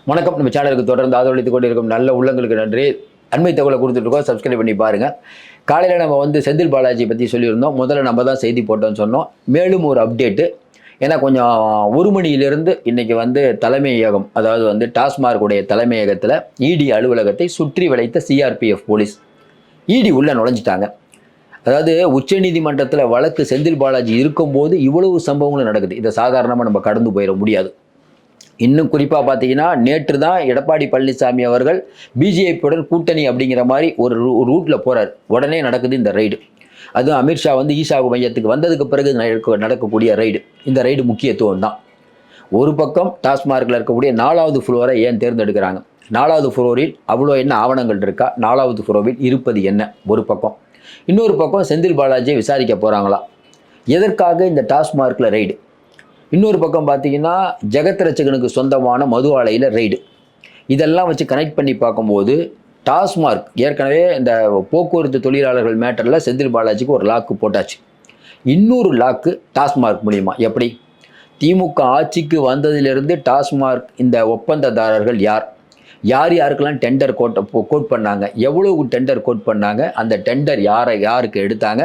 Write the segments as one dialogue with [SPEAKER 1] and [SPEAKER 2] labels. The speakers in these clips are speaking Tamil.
[SPEAKER 1] வணக்கம். நம்ம சேனலுக்கு தொடர்ந்து ஆதரவளித்துக் கொண்டிருக்கும் நல்ல உள்ளங்களுக்கு நன்றி. அண்மை தகவலை கொடுத்துட்ருக்கோம், சப்ஸ்கிரைப் பண்ணி பாருங்கள். காலையில் நம்ம செந்தில் பாலாஜி பற்றி சொல்லியிருந்தோம். முதல்ல நம்ம தான் செய்தி போட்டோம்னு சொன்னோம். மேலும் ஒரு அப்டேட்டு, ஏன்னா கொஞ்சம் 1 மணியிலிருந்து இன்றைக்கி தலைமையகம், அதாவது டாஸ்மார்க் உடைய தலைமையகத்தில் இடி அலுவலகத்தை சுற்றி வளைத்த சிஆர்பிஎஃப் போலீஸ். இடி உள்ளே நுழைஞ்சிட்டாங்க. அதாவது உச்சநீதிமன்றத்தில் வழக்கு செந்தில் பாலாஜி இருக்கும்போது இவ்வளவு சம்பவங்களும் நடக்குது. இதை சாதாரணமாக நம்ம கடந்து போயிட முடியாது. இன்னும் குறிப்பாக பார்த்தீங்கன்னா, நேற்று தான் எடப்பாடி பழனிசாமி அவர்கள் பிஜேபியுடன் கூட்டணி அப்படிங்கிற மாதிரி ஒரு ரூட்டில் போகிறார். உடனே நடக்குது இந்த ரைடு. அதுவும் அமித்ஷா ஈஷா மையத்துக்கு வந்ததுக்கு பிறகு நடக்கக்கூடிய ரைடு. இந்த ரைடு முக்கியத்துவம் தான். ஒரு பக்கம் டாஸ்மார்க்கில் இருக்கக்கூடிய 4வது ஃப்ளோரை ஏன் தேர்ந்தெடுக்கிறாங்க? 4வது ஃப்ளோரில் அவ்வளோ என்ன ஆவணங்கள் இருக்கா? 4வது ஃப்ளோரில் இருப்பது என்ன? ஒரு பக்கம். இன்னொரு பக்கம் செந்தில் பாலாஜியை விசாரிக்க போகிறாங்களா? எதற்காக இந்த டாஸ்மார்க்கில் ரைடு? இன்னொரு பக்கம் பார்த்தீங்கன்னா, ஜெகத் ரட்சகனுக்கு சொந்தமான மது ஆலையில் ரைடு. இதெல்லாம் வச்சு கனெக்ட் பண்ணி பார்க்கும்போது, டாஸ்மார்க் ஏற்கனவே இந்த போக்குவரத்து தொழிலாளர்கள் மேட்டரில் செந்தில் பாலாஜிக்கு ஒரு லாக்கு போட்டாச்சு. இன்னொரு லாக்கு டாஸ்மார்க் மூலிமா. எப்படி? திமுக ஆட்சிக்கு வந்ததிலிருந்து டாஸ்மார்க் இந்த ஒப்பந்ததாரர்கள் யார் யாருக்கெல்லாம் டெண்டர் கோட் பண்ணாங்க, எவ்வளவு டெண்டர் கோட் பண்ணாங்க, அந்த டெண்டர் யாருக்கு எடுத்தாங்க,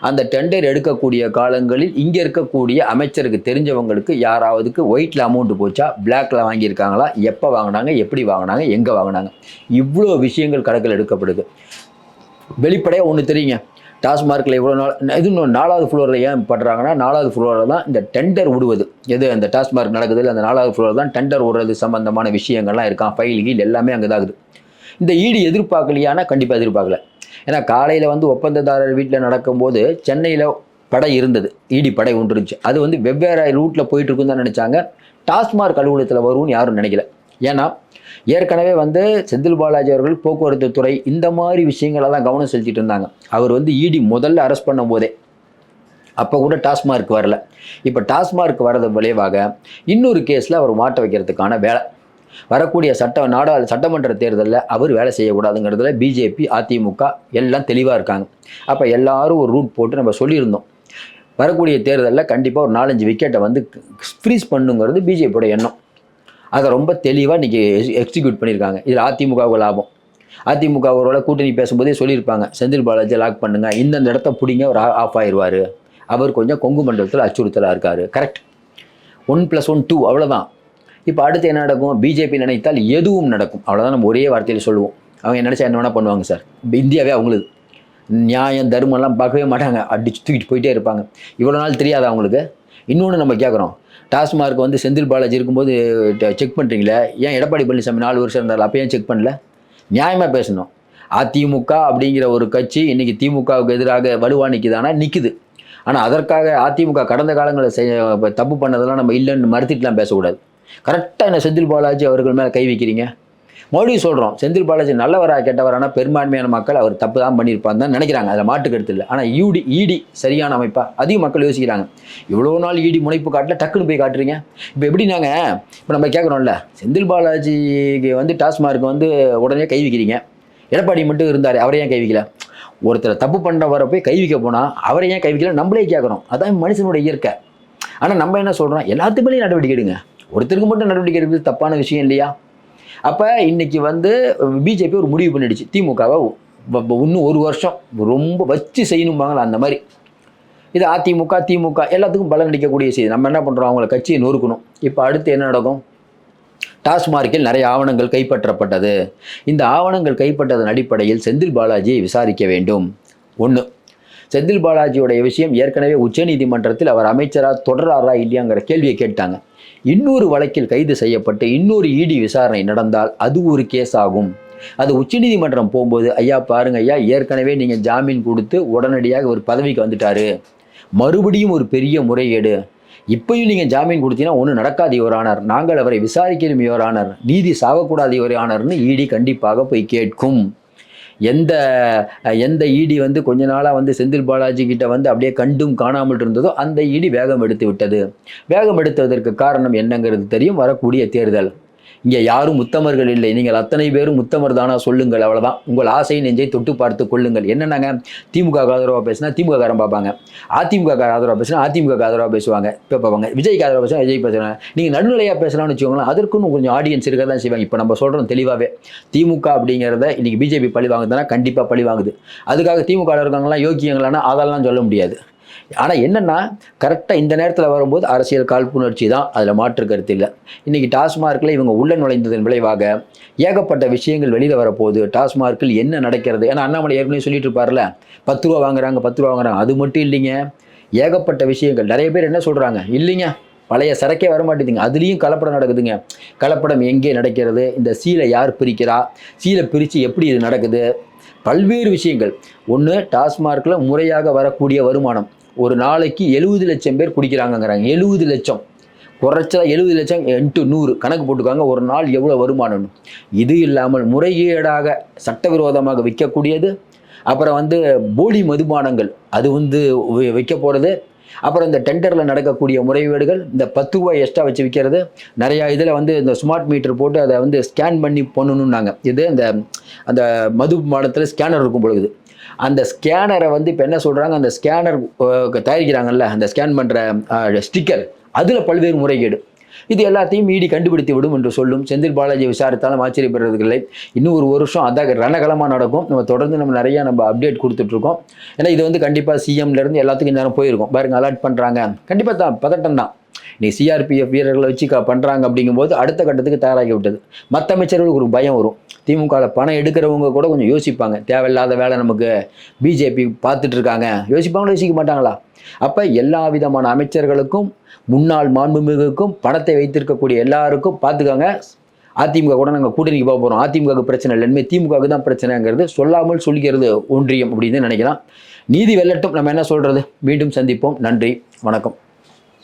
[SPEAKER 1] அந்த டெண்டர் எடுக்கக்கூடிய காலங்களில் இங்கே இருக்கக்கூடிய அமைச்சருக்கு தெரிஞ்சவங்களுக்கு யாராவதுக்கு ஒயிட்டில் அமௌண்ட்டு போச்சா, பிளாக்கில் வாங்கியிருக்காங்களா, எப்போ வாங்கினாங்க, எப்படி வாங்கினாங்க, எங்கே வாங்கினாங்க, இவ்வளோ விஷயங்கள் கணக்கில் எடுக்கப்படுது. வெளிப்படையாக ஒன்று தெரியுங்க, டாஸ்மார்க்கில் இவ்வளோ நாள் இது 4வது ஃப்ளோரில் ஏன் பண்ணுறாங்கன்னா, 4வது ஃப்ளோரில் தான் இந்த டெண்டர் விடுவது. எது அந்த டாஸ்மார்க் நடக்குது, அந்த 4வது ஃப்ளோரில் தான் டெண்டர் விடுறது சம்மந்தமான விஷயங்கள்லாம் இருக்கான். ஃபைல் எல்லாமே அங்கே தான் இருக்குது. இந்த இடி எதிர்பார்க்கலையானா கண்டிப்பாக எதிர்பார்க்கல. ஏன்னா காலையில் ஒப்பந்ததாரர் வீட்டில் நடக்கும்போது சென்னையில் படை இருந்தது, இடி படை ஒன்று இருந்துச்சு. அது வெவ்வேறு ரூட்டில் போயிட்டு இருக்குன்னு தான் நினச்சாங்க. டாஸ்மார்க் அலுவலகத்தில் வரும்னு யாரும் நினைக்கல. ஏன்னா ஏற்கனவே செந்தில் பாலாஜி அவர்கள் போக்குவரத்து துறை இந்த மாதிரி விஷயங்களெல்லாம் கவனம் செலுத்திட்டு இருந்தாங்க. அவர் இடி முதல்ல அரெஸ்ட் பண்ணும் போதே அப்போ கூட டாஸ்மார்க் வரல. இப்போ டாஸ்மார்க் வரது விளைவாக இன்னொரு கேஸில் அவர் மாட்ட வைக்கிறதுக்கான வேலை. வரக்கூடிய சட்டமன்ற தேர்தலில் அவர் வேலை செய்யக்கூடாதுங்கிறதுல பிஜேபி, அதிமுக எல்லாம் தெளிவாக இருக்காங்க. அப்போ எல்லாரும் ஒரு ரூட் போட்டு நம்ம சொல்லியிருந்தோம், வரக்கூடிய தேர்தலில் கண்டிப்பாக ஒரு 4-5 விக்கெட்டை ஃப்ரீஸ் பண்ணுங்கிறது பிஜேபியோட எண்ணம். அதை ரொம்ப தெளிவாக இன்றைக்கி எக்ஸிக்யூட் பண்ணியிருக்காங்க. இதில் அதிமுகவுக்கு லாபம். அதிமுக அவரோட கூட்டணி பேசும்போதே சொல்லியிருப்பாங்க, செந்தில் பாலாஜி லாக் பண்ணுங்கள், இந்தந்த இடத்த பிடிங்க, அவர் ஆஃப் ஆயிடுவார், அவர் கொஞ்சம் கொங்கு மண்டலத்தில் அச்சுறுத்தலாக இருக்கார். கரெக்ட். 1+1 2 அவ்வளோதான். இப்போ அடுத்து என்ன நடக்கும்? பிஜேபி நினைத்தால் எதுவும் நடக்கும். அவ்வளோதான் நம்ம ஒரே வார்த்தையில் சொல்லுவோம். அவங்க நினச்சா என்ன வேணால் பண்ணுவாங்க சார். இந்தியாவே அவங்களுக்கு நியாயம் தர்மம்லாம் பார்க்கவே மாட்டாங்க, அடிச்சு தூக்கிட்டு போயிட்டே இருப்பாங்க. இவ்வளோ நாள் தெரியாதா அவங்களுக்கு? இன்னொன்று நம்ம கேட்குறோம், டாஸ்மார்க் செந்தில் பாலாஜி இருக்கும்போது செக் பண்ணுறீங்களே, ஏன் எடப்பாடி பழனிசாமி 4 வருஷம் இருந்தாலும் அப்போ ஏன் செக் பண்ணல? நியாயமாக பேசணும். அதிமுக அப்படிங்கிற ஒரு கட்சி இன்றைக்கி திமுகவுக்கு எதிராக வலுவாக நிற்குதானா? நிற்குது. ஆனால் அதற்காக அதிமுக கடந்த காலங்களில் தப்பு பண்ணதெல்லாம் நம்ம இல்லைன்னு மறுத்துட்டுலாம் பேசக்கூடாது. கரெக்டாக என்ன செந்தில் பாலாஜி அவர்கள் மேலே கை வைக்கிறீங்க? மறுபடியும் சொல்கிறோம், செந்தில் பாலாஜி நல்லவரா கெட்டவரானா பெரும்பான்மையான மக்கள் அவர் தப்பு தான் பண்ணியிருப்பான்னு தான் நினைக்கிறாங்க. அதில் மாட்டுக்கருத்து இல்லை. ஆனால் இடி சரியான அமைப்பா? அதிக மக்கள் யோசிக்கிறாங்க. இவ்வளோ நாள் இடி முனைப்பு காட்டல, டக்குன்னு போய் காட்டுறீங்க. இப்போ எப்படி இப்போ நம்ம கேட்குறோம்ல, செந்தில் பாலாஜிக்கு டாஸ்மார்க் உடனே கை வைக்கிறீங்க, எடப்பாடி மட்டும் இருந்தார், அவரை ஏன் கை வைக்கல? ஒருத்தர் தப்பு பண்ணுறவரை போய் கை வைக்க போனால் அவரை ஏன் கை வைக்கல நம்மளே கேட்குறோம். அதான் மனுஷனுடைய இயற்கை. ஆனால் நம்ம என்ன சொல்கிறோம், எல்லாத்துக்குமே நடவடிக்கை எடுங்க, ஒருத்தருக்கு மட்டும் நடவடிக்கை எடுக்கிறது தப்பான விஷயம் இல்லையா? அப்போ இன்றைக்கி பிஜேபி ஒரு முடிவு பண்ணிடுச்சு, திமுகவை இன்னும் 1 வருஷம் ரொம்ப வச்சு செய்யணும்பாங்களா அந்த மாதிரி. இது அதிமுக திமுக எல்லாத்துக்கும் பலன் அளிக்கக்கூடிய செய்தி. நம்ம என்ன பண்ணுறோம், அவங்கள கட்சியை நொறுக்கணும். இப்போ அடுத்து என்ன நடக்கும்? டாஸ்மார்க்கில் நிறைய ஆவணங்கள் கைப்பற்றப்பட்டது. இந்த ஆவணங்கள் கைப்பற்றதன் அடிப்படையில் செந்தில் பாலாஜியை விசாரிக்க வேண்டும். 1. செந்தில் பாலாஜியோடைய விஷயம் ஏற்கனவே உச்சநீதிமன்றத்தில் அவர் அமைச்சராக தொடராரா இல்லையாங்கிற கேள்வியை கேட்டாங்க. இன்னொரு வழக்கில் கைது செய்யப்பட்டு இன்னொரு இடி விசாரணை நடந்தால் அது ஒரு கேஸ் ஆகும். அது உச்சநீதிமன்றம் போகும்போது, ஐயா பாருங்க ஐயா, ஏற்கனவே நீங்கள் ஜாமீன் கொடுத்து உடனடியாக ஒரு பதவிக்கு வந்துட்டாரு, மறுபடியும் ஒரு பெரிய முறைகேடு, இப்பயும் நீங்கள் ஜாமீன் கொடுத்தீங்கன்னா ஒன்றும் நடக்காது யுவர் ஆனர், நாங்கள் அவரை விசாரிக்கிறோம் யுவர் ஆனர், நீதி சாகக்கூடாது யுவர் ஆனர்னு இடி கண்டிப்பாக போய் கேட்கும். எந்த இடி கொஞ்ச நாளாக செந்தில் பாலாஜி கிட்ட அப்படியே கண்டும் காணாமல் இருந்ததோ அந்த இடி வேகம் எடுத்து விட்டது. வேகம் எடுத்ததற்கு காரணம் என்னங்கிறது தெரியும், வரக்கூடிய தேர்தல். இங்கே யாரும் உத்தமர்கள் இல்லை, நீங்கள் அத்தனை பேரும் உத்தமர் தானா சொல்லுங்கள், அவ்வளோதான். உங்கள் ஆசை நெஞ்சை தொட்டு பார்த்து கொள்ளுங்கள். என்னன்னாங்க, திமுக ஆதரவாக பேசினா திமுக காரன் பார்ப்பாங்க, அதிமுக ஆதரவாக பேசினா அதிமுக ஆதரவாக பேசுவாங்க, இப்போ பார்ப்பாங்க. விஜய்க்கு ஆதரவாக பேசினா விஜய் பேசுகிறாங்க. நீங்கள் நடுநிலையாக பேசலாம்னு வச்சுக்கோங்களேன், அதற்குன்னு கொஞ்சம் ஆடியன்ஸ் இருக்க தான் செய்வாங்க. இப்போ நம்ம சொல்கிறோம் தெளிவாகவே, திமுக அப்படிங்கிறத இன்றைக்கி பிஜேபி பழி வாங்குதுன்னா கண்டிப்பாக பழி வாங்குது. அதுக்காக திமுக இருக்காங்களாம் யோக்கியங்களானா அதெல்லாம் சொல்ல முடியாது. ஆனால் என்னென்னா, கரெக்டாக இந்த நேரத்தில் வரும்போது அரசியல் காழ்ப்புணர்ச்சி தான், அதில் மாற்று கருத்து இல்லை. இன்றைக்கி டாஸ்மார்க்கில் இவங்க உள்ள நுழைந்ததன் விளைவாக ஏகப்பட்ட விஷயங்கள் வெளியில் வரப்போகுது. டாஸ்மார்க்கில் என்ன நடக்கிறது, ஏன்னா அண்ணாமலை ஏற்கனவே சொல்லிட்டு இருப்பார்ல, 10 ரூபா வாங்குறாங்க 10 ரூபா வாங்குறாங்க. அது மட்டும் இல்லைங்க, ஏகப்பட்ட விஷயங்கள். நிறைய பேர் என்ன சொல்கிறாங்க, இல்லைங்க பழைய சரக்கே வர மாட்டேதுங்க, அதுலேயும் கலப்படம் நடக்குதுங்க. கலப்படம் எங்கே நடக்கிறது, இந்த சீலை யார் பிரிக்கிறா, சீலை பிரித்து எப்படி இது நடக்குது, பல்வேறு விஷயங்கள். ஒன்று, டாஸ்மார்க்கில் முறையாக வரக்கூடிய வருமானம், ஒரு நாளைக்கு 70 லட்சம் பேர் குடிக்கிறாங்கங்கிறாங்க. 70 லட்சம், குறைச்சா 70 லட்சம் × 100 கணக்கு போட்டுக்காங்க, ஒரு நாள் எவ்வளோ வருமானம்னு. இது இல்லாமல் முறைகேடாக சட்டவிரோதமாக விற்கக்கூடியது, அப்புறம் போலி மதுபானங்கள் அது விற்க போகிறது, அப்புறம் இந்த டெண்டரில் நடக்கக்கூடிய முறைகேடுகள், இந்த 10 ரூபாய் எக்ஸ்ட்ரா வச்சு விற்கிறது, நிறையா இதில் இந்த ஸ்மார்ட் மீட்டர் போட்டு அதை ஸ்கேன் பண்ணி பண்ணணுன்னாங்க. இது அந்த மதுபானத்தில் ஸ்கேனர் இருக்கும் பொழுது, அந்த ஸ்கேனரை இப்போ என்ன சொல்கிறாங்க, அந்த ஸ்கேனர் தயாரிக்கிறாங்கல்ல, அந்த ஸ்கேன் பண்ணுற ஸ்டிக்கர், அதில் பல்வேறு முறைகேடு. இது எல்லாத்தையும் மீடி கண்டுபிடித்து விடும் என்று சொல்லும். செந்தில் பாலாஜி விசாரித்தாலும் ஆச்சரியப்படுறதில்லை. இன்னும் ஒரு வருஷம் அதான் ரணகலமாக நடக்கும். நம்ம தொடர்ந்து நிறையா அப்டேட் கொடுத்துட்ருக்கோம். ஏன்னா இது கண்டிப்பாக சிஎம்லேருந்து எல்லாத்துக்கும் நேரம் போயிருக்கும். பாருங்கள், அலர்ட் பண்ணுறாங்க, கண்டிப்பாக தான் பதட்டம் தான். நீ சிஆர்பிஎஃப் வீரர்களை வச்சு பண்ணுறாங்க அப்படிங்கும்போது அடுத்த கட்டத்துக்கு தயாராகி விட்டது. மற்ற அமைச்சர்களுக்கு ஒரு பயம் வரும். திமுகவில் பணம் எடுக்கிறவங்க கூட கொஞ்சம் யோசிப்பாங்க, தேவையில்லாத வேலை நமக்கு பிஜேபி பார்த்துட்டு இருக்காங்க, யோசிப்பாங்களோ யோசிக்க மாட்டாங்களா? அப்போ எல்லா விதமான அமைச்சர்களுக்கும் முன்னாள் மாண்புமிகுக்கும் பணத்தை வைத்திருக்கக்கூடிய எல்லாருக்கும் பார்த்துக்காங்க. அதிமுக கூட நாங்கள் கூட்டணிக்கு போக போகிறோம், அதிமுக பிரச்சனை இல்லை, இனிமேல் திமுகவுக்கு தான் பிரச்சனைங்கிறது சொல்லாமல் சொல்கிறது ஒன்றியம் அப்படின்னு நினைக்கலாம். நீதி வெல்லட்டும், நம்ம என்ன சொல்கிறது. மீண்டும் சந்திப்போம். நன்றி, வணக்கம்.